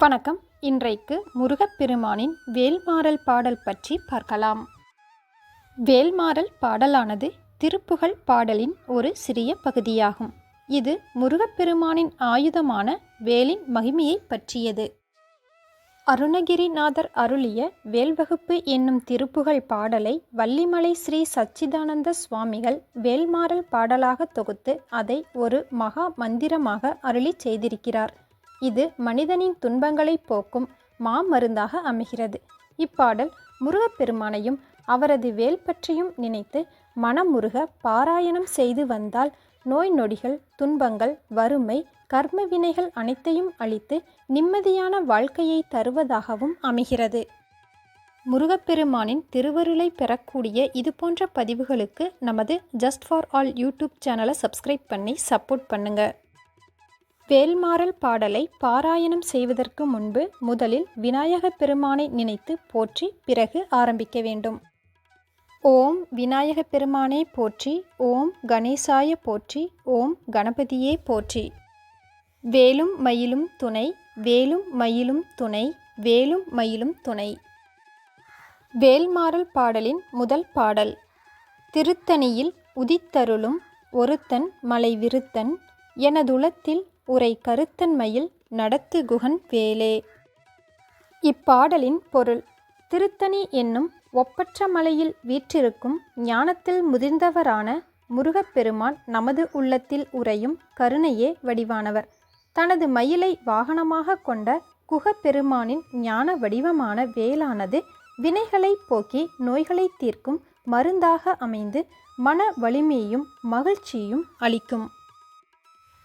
வணக்கம். இன்றைக்கு முருகப்பெருமானின் வேல்மாறல் பாடல் பற்றி பார்க்கலாம். வேல்மாறல் பாடலானது திருப்புகழ் பாடலின் ஒரு சிறிய பகுதியாகும். இது முருகப்பெருமானின் ஆயுதமான வேலின் மகிமையை பற்றியது. அருணகிரிநாதர் அருளிய வேல்வகுப்பு என்னும் திருப்புகழ் பாடலை வள்ளிமலை ஸ்ரீ சச்சிதானந்த சுவாமிகள் வேல்மாறல் பாடலாக தொகுத்து அதை ஒரு மகா மந்திரமாக அருளி செய்திருக்கிறார். இது மனிதனின் துன்பங்களை போக்கும் மாமருந்தாக அமைகிறது. இப்பாடல் முருகப்பெருமானையும் அவரது வேல் பற்றியும் நினைத்து மனமுருக பாராயணம் செய்து வந்தால் நோய் நொடிகள், துன்பங்கள், வறுமை, கர்ம வினைகள் அனைத்தையும் அழித்து நிம்மதியான வாழ்க்கையை தருவதாகவும் அமைகிறது. முருகப்பெருமானின் திருவருளை பெறக்கூடிய இது போன்ற பதிவுகளுக்கு நமது ஜஸ்ட் ஃபார் ஆல் யூடியூப் சேனலை சப்ஸ்கிரைப் பண்ணி சப்போர்ட் பண்ணுங்க. வேல்மாறல் பாடலை பாராயணம் செய்வதற்கு முன்பு முதலில் விநாயகப் பெருமானை நினைத்து போற்றி பிறகு ஆரம்பிக்க வேண்டும். ஓம் விநாயகப் பெருமானே போற்றி, ஓம் கணேசாய போற்றி, ஓம் கணபதியே போற்றி. வேலும் மயிலும் துணை, வேலும் மயிலும் துணை, வேலும் மயிலும் துணை. வேல்மாறல் பாடலின் முதல் பாடல். திருத்தணியில் உதித்தருளும் ஒருத்தன் மலை விருத்தன், எனதுளத்தில் உரை கருத்தன் மயில் நடத்து குகன் வேலே. இப்பாடலின் பொருள். திருத்தணி என்னும் ஒப்பற்ற மலையில் வீற்றிருக்கும் ஞானத்தில் முதிர்ந்தவரான முருகப்பெருமான் நமது உள்ளத்தில் உறையும் கருணையே வடிவானவர். தனது மயிலை வாகனமாக கொண்ட குகப்பெருமானின் ஞான வடிவமான வேலானது வினைகளை போக்கி நோய்களை தீர்க்கும் மருந்தாக அமைந்து மன வலிமையும் மகிழ்ச்சியும் அளிக்கும்.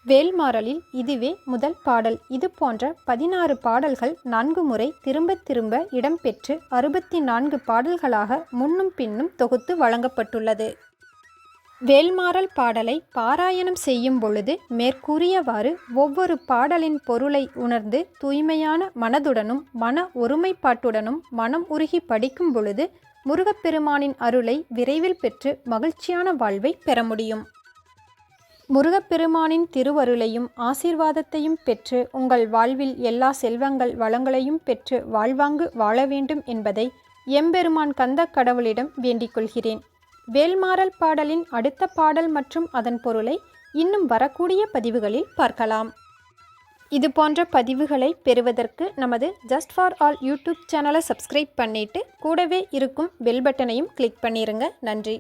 வேல்மாறலில் இதுவே முதல் பாடல். இது போன்ற 16 பாடல்கள் 4 முறை திரும்ப திரும்ப இடம்பெற்று 64 பாடல்களாக முன்னும் பின்னும் தொகுத்து வழங்கப்பட்டுள்ளது. வேல்மாறல் பாடலை பாராயணம் செய்யும் பொழுது மேற்கூறியவாறு ஒவ்வொரு பாடலின் பொருளை உணர்ந்து தூய்மையான மனதுடனும் மன ஒருமைப்பாட்டுடனும் மனம் உருகி படிக்கும் பொழுது முருகப்பெருமானின் அருளை விரைவில் பெற்று மகிழ்ச்சியான வாழ்வை பெற முடியும். முருகப்பெருமானின் திருவருளையும் ஆசீர்வாதத்தையும் பெற்று உங்கள் வாழ்வில் எல்லா செல்வங்கள் வளங்களையும் பெற்று வாழ்வாங்கு வாழ வேண்டும் என்பதை எம்பெருமான் கந்த கடவுளிடம் வேண்டிக் கொள்கிறேன். வேல்மாறல் பாடலின் அடுத்த பாடல் மற்றும் அதன் பொருளை இன்னும் வரக்கூடிய பதிவுகளில் பார்க்கலாம். இது போன்ற பதிவுகளை பெறுவதற்கு நமது ஜஸ்ட் ஃபார் ஆல் யூடியூப் சேனலை சப்ஸ்கிரைப் பண்ணிட்டு கூடவே இருக்கும் பெல் பட்டனையும் கிளிக் பண்ணிடுங்க. நன்றி.